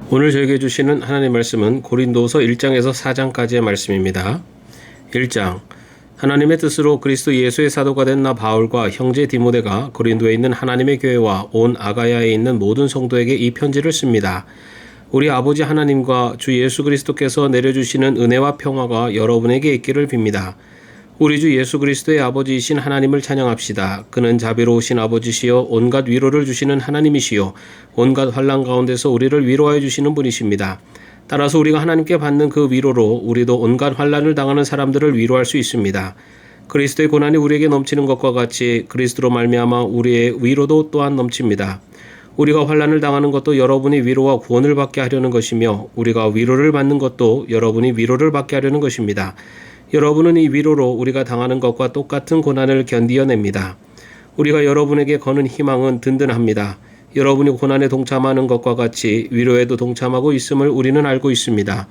오늘 저에게 주시는 하나님의 말씀은 고린도서 1장에서 4장까지의 말씀입니다. 1장. 하나님의 뜻으로 그리스도 예수의 사도가 된 나 바울과 형제 디모데가 고린도에 있는 하나님의 교회와 온 아가야에 있는 모든 성도에게 이 편지를 씁니다. 우리 아버지 하나님과 주 예수 그리스도께서 내려주시는 은혜와 평화가 여러분에게 있기를 빕니다. 우리 주 예수 그리스도의 아버지이신 하나님을 찬양합시다. 그는 자비로우신 아버지시요 온갖 위로를 주시는 하나님이시요 온갖 환난 가운데서 우리를 위로하여 주시는 분이십니다. 따라서 우리가 하나님께 받는 그 위로로 우리도 온갖 환난을 당하는 사람들을 위로할 수 있습니다. 그리스도의 고난이 우리에게 넘치는 것과 같이 그리스도로 말미암아 우리의 위로도 또한 넘칩니다. 우리가 환난을 당하는 것도 여러분이 위로와 구원을 받게 하려는 것이며 우리가 위로를 받는 것도 여러분이 위로를 받게 하려는 것입니다. 여러분은 이 위로로 우리가 당하는 것과 똑같은 고난을 견디어냅니다. 우리가 여러분에게 거는 희망은 든든합니다. 여러분이 고난에 동참하는 것과 같이 위로에도 동참하고 있음을 우리는 알고 있습니다.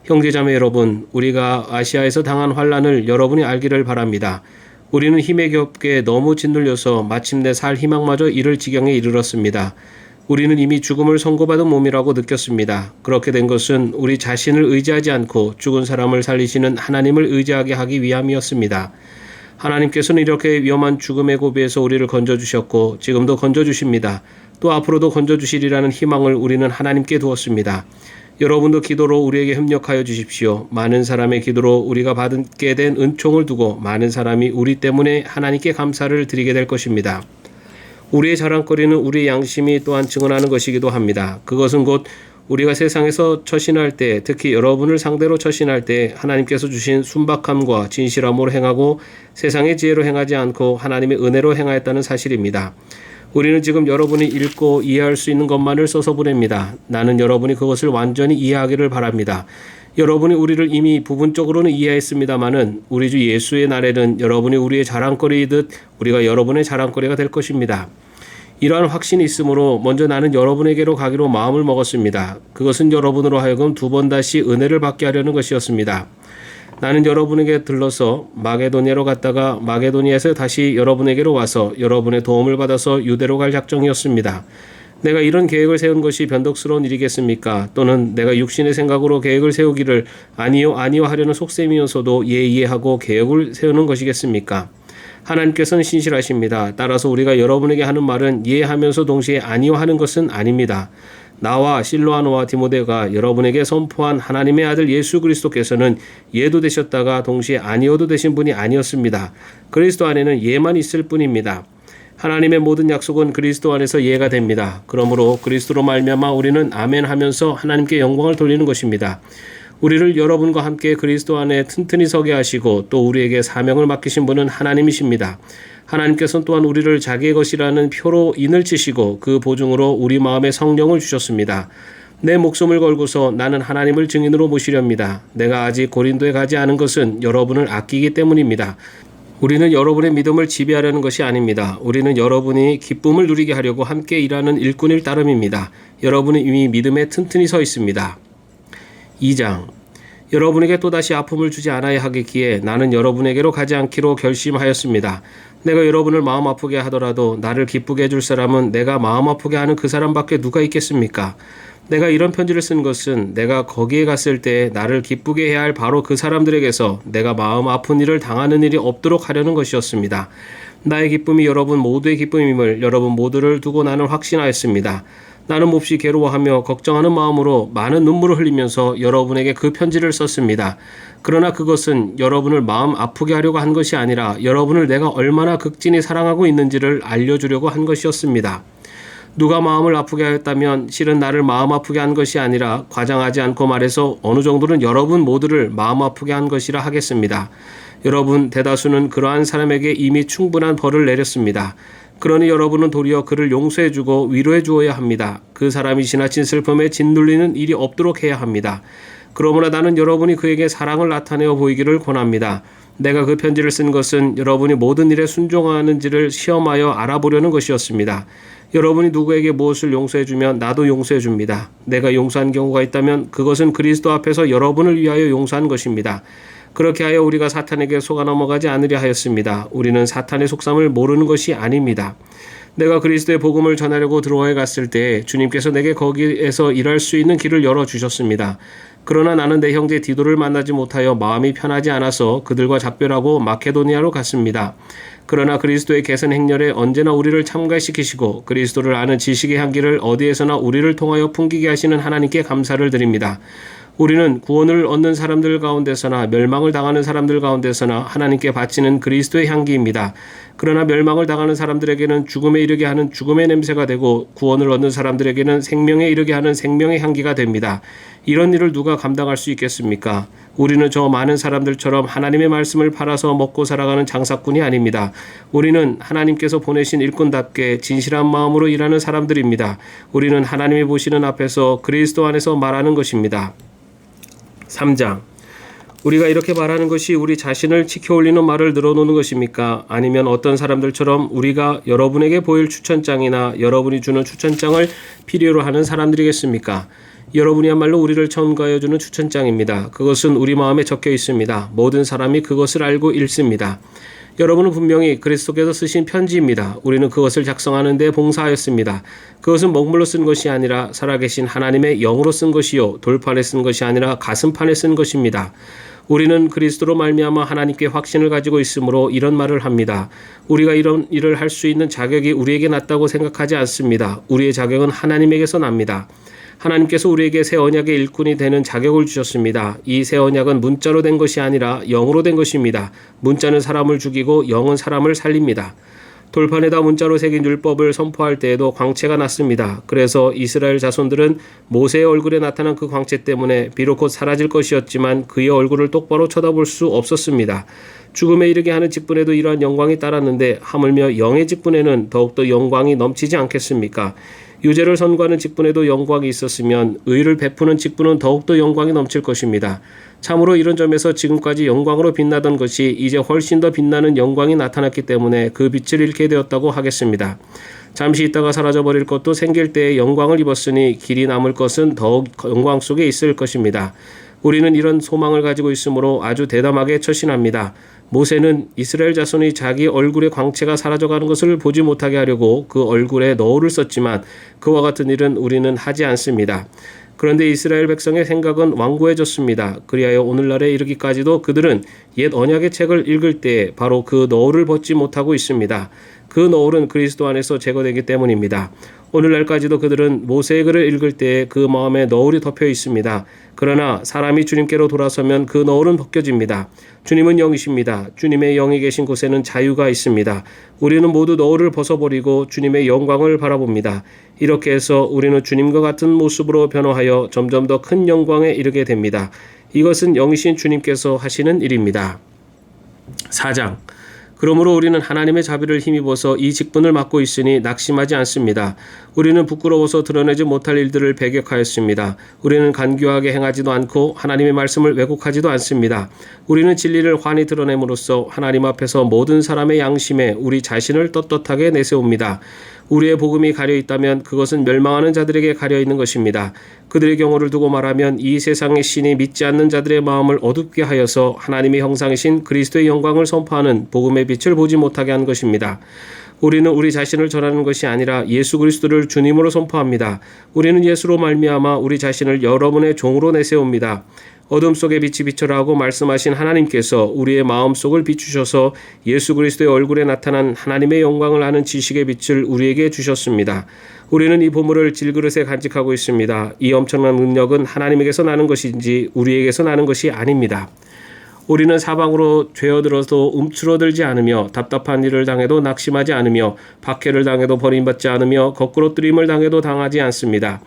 형제자매 여러분, 우리가 아시아에서 당한 환난을 여러분이 알기를 바랍니다. 우리는 힘에 겹게 너무 짓눌려서 마침내 살 희망마저 잃을 지경에 이르렀습니다. 우리는 이미 죽음을 선고받은 몸이라고 느꼈습니다. 그렇게 된 것은 우리 자신을 의지하지 않고 죽은 사람을 살리시는 하나님을 의지하게 하기 위함이었습니다. 하나님께서는 이렇게 위험한 죽음의 고비에서 우리를 건져주셨고 지금도 건져주십니다. 또 앞으로도 건져주시리라는 희망을 우리는 하나님께 두었습니다. 여러분도 기도로 우리에게 협력하여 주십시오. 많은 사람의 기도로 우리가 받게 된 은총을 두고 많은 사람이 우리 때문에 하나님께 감사를 드리게 될 것입니다. 우리의 자랑거리는 우리의 양심이 또한 증언하는 것이기도 합니다. 그것은 곧 우리가 세상에서 처신할 때, 특히 여러분을 상대로 처신할 때 하나님께서 주신 순박함과 진실함으로 행하고 세상의 지혜로 행하지 않고 하나님의 은혜로 행하였다는 사실입니다. 우리는 지금 여러분이 읽고 이해할 수 있는 것만을 써서 보냅니다. 나는 여러분이 그것을 완전히 이해하기를 바랍니다. 여러분이 우리를 이미 부분적으로는 이해했습니다마는 우리 주 예수의 날에는 여러분이 우리의 자랑거리이듯 우리가 여러분의 자랑거리가 될 것입니다. 이러한 확신이 있으므로 먼저 나는 여러분에게로 가기로 마음을 먹었습니다. 그것은 여러분으로 하여금 두 번 다시 은혜를 받게 하려는 것이었습니다. 나는 여러분에게 들러서 마게도니아로 갔다가 마게도니아에서 다시 여러분에게로 와서 여러분의 도움을 받아서 유대로 갈 작정이었습니다. 내가 이런 계획을 세운 것이 변덕스러운 일이겠습니까? 또는 내가 육신의 생각으로 계획을 세우기를 아니요 하려는 속셈이어서도 예의하고 계획을 세우는 것이겠습니까? 하나님께서는 신실하십니다. 따라서 우리가 여러분에게 하는 말은 예하면서 동시에 아니요 하는 것은 아닙니다. 나와 실로아노와 디모데가 여러분에게 선포한 하나님의 아들 예수 그리스도께서는 예도 되셨다가 동시에 아니어도 되신 분이 아니었습니다. 그리스도 안에는 예만 있을 뿐입니다. 하나님의 모든 약속은 그리스도 안에서 예가 됩니다. 그러므로 그리스도로 말미암아 우리는 아멘 하면서 하나님께 영광을 돌리는 것입니다. 우리를 여러분과 함께 그리스도 안에 튼튼히 서게 하시고 또 우리에게 사명을 맡기신 분은 하나님이십니다. 하나님께서는 또한 우리를 자기의 것이라는 표로 인을 치시고 그 보증으로 우리 마음에 성령을 주셨습니다. 내 목숨을 걸고서 나는 하나님을 증인으로 모시렵니다. 내가 아직 고린도에 가지 않은 것은 여러분을 아끼기 때문입니다. 우리는 여러분의 믿음을 지배하려는 것이 아닙니다. 우리는 여러분이 기쁨을 누리게 하려고 함께 일하는 일꾼일 따름입니다. 여러분은 이미 믿음에 튼튼히 서 있습니다. 2장. 여러분에게 또다시 아픔을 주지 않아야 하겠기에 나는 여러분에게로 가지 않기로 결심하였습니다. 내가 여러분을 마음 아프게 하더라도 나를 기쁘게 해줄 사람은 내가 마음 아프게 하는 그 사람밖에 누가 있겠습니까? 내가 이런 편지를 쓴 것은 내가 거기에 갔을 때 나를 기쁘게 해야 할 바로 그 사람들에게서 내가 마음 아픈 일을 당하는 일이 없도록 하려는 것이었습니다. 나의 기쁨이 여러분 모두의 기쁨임을 여러분 모두를 두고 나는 확신하였습니다. 나는 몹시 괴로워하며 걱정하는 마음으로 많은 눈물을 흘리면서 여러분에게 그 편지를 썼습니다. 그러나 그것은 여러분을 마음 아프게 하려고 한 것이 아니라 여러분을 내가 얼마나 극진히 사랑하고 있는지를 알려주려고 한 것이었습니다. 누가 마음을 아프게 하였다면 실은 나를 마음 아프게 한 것이 아니라 과장하지 않고 말해서 어느 정도는 여러분 모두를 마음 아프게 한 것이라 하겠습니다. 여러분 대다수는 그러한 사람에게 이미 충분한 벌을 내렸습니다. 그러니 여러분은 도리어 그를 용서해주고 위로해 주어야 합니다. 그 사람이 지나친 슬픔에 짓눌리는 일이 없도록 해야 합니다. 그러므로 나는 여러분이 그에게 사랑을 나타내어 보이기를 권합니다. 내가 그 편지를 쓴 것은 여러분이 모든 일에 순종하는지를 시험하여 알아보려는 것이었습니다. 여러분이 누구에게 무엇을 용서해주면 나도 용서해줍니다. 내가 용서한 경우가 있다면 그것은 그리스도 앞에서 여러분을 위하여 용서한 것입니다. 그렇게 하여 우리가 사탄에게 속아 넘어가지 않으려 하였습니다. 우리는 사탄의 속삼을 모르는 것이 아닙니다. 내가 그리스도의 복음을 전하려고 드로아에 갔을 때 주님께서 내게 거기에서 일할 수 있는 길을 열어주셨습니다. 그러나 나는 내 형제 디도를 만나지 못하여 마음이 편하지 않아서 그들과 작별하고 마케도니아로 갔습니다. 그러나 그리스도의 개선 행렬에 언제나 우리를 참가시키시고 그리스도를 아는 지식의 향기를 어디에서나 우리를 통하여 풍기게 하시는 하나님께 감사를 드립니다. 우리는 구원을 얻는 사람들 가운데서나 멸망을 당하는 사람들 가운데서나 하나님께 바치는 그리스도의 향기입니다. 그러나 멸망을 당하는 사람들에게는 죽음에 이르게 하는 죽음의 냄새가 되고 구원을 얻는 사람들에게는 생명에 이르게 하는 생명의 향기가 됩니다. 이런 일을 누가 감당할 수 있겠습니까? 우리는 저 많은 사람들처럼 하나님의 말씀을 팔아서 먹고 살아가는 장사꾼이 아닙니다. 우리는 하나님께서 보내신 일꾼답게 진실한 마음으로 일하는 사람들입니다. 우리는 하나님이 보시는 앞에서 그리스도 안에서 말하는 것입니다. 3장. 우리가 이렇게 말하는 것이 우리 자신을 지켜올리는 말을 늘어놓는 것입니까? 아니면 어떤 사람들처럼 우리가 여러분에게 보일 추천장이나 여러분이 주는 추천장을 필요로 하는 사람들이겠습니까? 여러분이야말로 우리를 첨가해주는 추천장입니다. 그것은 우리 마음에 적혀 있습니다. 모든 사람이 그것을 알고 읽습니다. 여러분은 분명히 그리스도께서 쓰신 편지입니다. 우리는 그것을 작성하는 데 봉사하였습니다. 그것은 먹물로 쓴 것이 아니라 살아계신 하나님의 영으로 쓴 것이요 돌판에 쓴 것이 아니라 가슴판에 쓴 것입니다. 우리는 그리스도로 말미암아 하나님께 확신을 가지고 있으므로 이런 말을 합니다. 우리가 이런 일을 할 수 있는 자격이 우리에게 났다고 생각하지 않습니다. 우리의 자격은 하나님에게서 납니다. 하나님께서 우리에게 새 언약의 일꾼이 되는 자격을 주셨습니다. 이 새 언약은 문자로 된 것이 아니라 영으로 된 것입니다. 문자는 사람을 죽이고 영은 사람을 살립니다. 돌판에다 문자로 새긴 율법을 선포할 때에도 광채가 났습니다. 그래서 이스라엘 자손들은 모세의 얼굴에 나타난 그 광채 때문에 비록 곧 사라질 것이었지만 그의 얼굴을 똑바로 쳐다볼 수 없었습니다. 죽음에 이르게 하는 직분에도 이러한 영광이 따랐는데 하물며 영의 직분에는 더욱더 영광이 넘치지 않겠습니까? 유죄를 선고하는 직분에도 영광이 있었으면 의를 베푸는 직분은 더욱더 영광이 넘칠 것입니다. 참으로 이런 점에서 지금까지 영광으로 빛나던 것이 이제 훨씬 더 빛나는 영광이 나타났기 때문에 그 빛을 잃게 되었다고 하겠습니다. 잠시 있다가 사라져버릴 것도 생길 때에 영광을 입었으니 길이 남을 것은 더욱 영광 속에 있을 것입니다. 우리는 이런 소망을 가지고 있으므로 아주 대담하게 처신합니다. 모세는 이스라엘 자손이 자기 얼굴의 광채가 사라져가는 것을 보지 못하게 하려고 그 얼굴에 너울을 썼지만 그와 같은 일은 우리는 하지 않습니다. 그런데 이스라엘 백성의 생각은 완고해졌습니다. 그리하여 오늘날에 이르기까지도 그들은 옛 언약의 책을 읽을 때 바로 그 너울을 벗지 못하고 있습니다. 그 너울은 그리스도 안에서 제거되기 때문입니다. 오늘날까지도 그들은 모세의 글을 읽을 때 그 마음에 너울이 덮여 있습니다. 그러나 사람이 주님께로 돌아서면 그 너울은 벗겨집니다. 주님은 영이십니다. 주님의 영이 계신 곳에는 자유가 있습니다. 우리는 모두 너울을 벗어버리고 주님의 영광을 바라봅니다. 이렇게 해서 우리는 주님과 같은 모습으로 변화하여 점점 더 큰 영광에 이르게 됩니다. 이것은 영이신 주님께서 하시는 일입니다. 4장. 그러므로 우리는 하나님의 자비를 힘입어서 이 직분을 맡고 있으니 낙심하지 않습니다. 우리는 부끄러워서 드러내지 못할 일들을 배격하였습니다. 우리는 간교하게 행하지도 않고 하나님의 말씀을 왜곡하지도 않습니다. 우리는 진리를 환히 드러냄으로써 하나님 앞에서 모든 사람의 양심에 우리 자신을 떳떳하게 내세웁니다. 우리의 복음이 가려 있다면 그것은 멸망하는 자들에게 가려 있는 것입니다. 그들의 경우를 두고 말하면 이 세상의 신이 믿지 않는 자들의 마음을 어둡게 하여서 하나님의 형상이신 그리스도의 영광을 선포하는 복음의 빛을 보지 못하게 한 것입니다. 우리는 우리 자신을 전하는 것이 아니라 예수 그리스도를 주님으로 선포합니다. 우리는 예수로 말미암아 우리 자신을 여러분의 종으로 내세웁니다. 어둠 속에 빛이 비춰라 하고 말씀하신 하나님께서 우리의 마음속을 비추셔서 예수 그리스도의 얼굴에 나타난 하나님의 영광을 아는 지식의 빛을 우리에게 주셨습니다. 우리는 이 보물을 질그릇에 간직하고 있습니다. 이 엄청난 능력은 하나님에게서 나는 것인지 우리에게서 나는 것이 아닙니다. 우리는 사방으로 죄어들어도 움츠러들지 않으며 답답한 일을 당해도 낙심하지 않으며 박해를 당해도 버림받지 않으며 거꾸로 뜨림을 당해도 당하지 않습니다.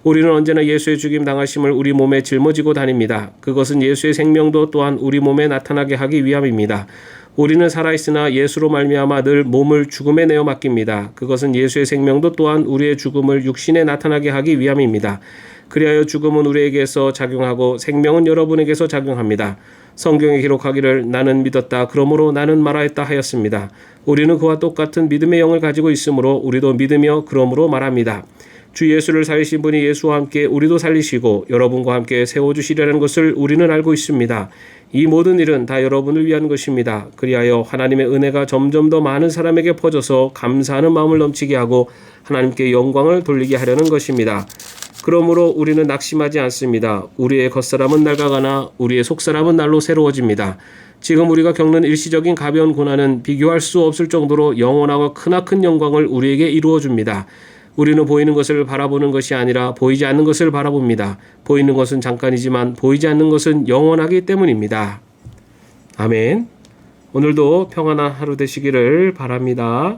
우리는 언제나 예수의 죽임 당하심을 우리 몸에 짊어지고 다닙니다. 그것은 예수의 생명도 또한 우리 몸에 나타나게 하기 위함입니다. 우리는 살아있으나 예수로 말미암아 늘 몸을 죽음에 내어 맡깁니다. 그것은 예수의 생명도 또한 우리의 죽음을 육신에 나타나게 하기 위함입니다. 그리하여 죽음은 우리에게서 작용하고 생명은 여러분에게서 작용합니다. 성경에 기록하기를 나는 믿었다 그러므로 나는 말하였다 하였습니다. 우리는 그와 똑같은 믿음의 영을 가지고 있으므로 우리도 믿으며 그러므로 말합니다. 주 예수를 살리신 분이 예수와 함께 우리도 살리시고 여러분과 함께 세워주시려는 것을 우리는 알고 있습니다. 이 모든 일은 다 여러분을 위한 것입니다. 그리하여 하나님의 은혜가 점점 더 많은 사람에게 퍼져서 감사하는 마음을 넘치게 하고 하나님께 영광을 돌리게 하려는 것입니다. 그러므로 우리는 낙심하지 않습니다. 우리의 겉사람은 낡아가나 우리의 속사람은 날로 새로워집니다. 지금 우리가 겪는 일시적인 가벼운 고난은 비교할 수 없을 정도로 영원하고 크나큰 영광을 우리에게 이루어 줍니다. 우리는 보이는 것을 바라보는 것이 아니라 보이지 않는 것을 바라봅니다. 보이는 것은 잠깐이지만 보이지 않는 것은 영원하기 때문입니다. 아멘. 오늘도 평안한 하루 되시기를 바랍니다.